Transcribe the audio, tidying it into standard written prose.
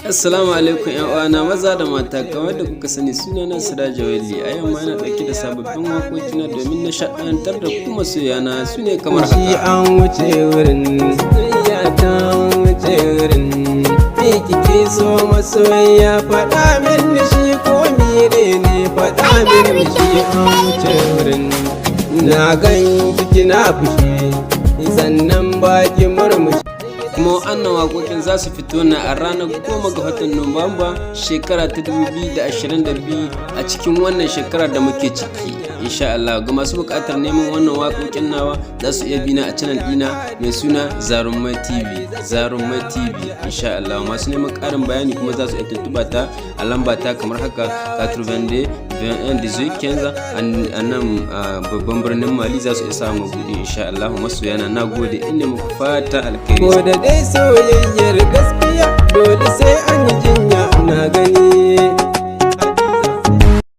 Assalamu alaikum ƴan uwana maza da mata, kamar da kuka sani sunana Siraja Wali. A yau ma ina ɗauke da sababbin waƙoƙi na domin nishaɗantar da ku masoyana, su ne kamar haka. Shi an wuce wurin soyayya ta wuce wurin me kike so masoyiya faɗa min shi ko mire ne faɗa min shi an wuce wurin na gan kina fushi sannan baki murmushi. Kuma wannan waƙoƙin za su fito na a ranar 10 ga watan Nuwamba shekara ta 2022 a cikin wannan shekara da muke ciki. Insha Allah ga masu buƙatar neman wannan waƙoƙin nawa za su iya bina a channel ɗina mai suna Zarumai TV. Insha Allah masu neman ƙarin bayani kuma za su iya tuntuɓa ta a lamba ta kamar haka 82 21 18 a nan babban birnin Mali za su iya samun buɗe. Insha Allah masoyana, na gode, ina muku fata alkhairi. Ko da dai soyayyar gaskiya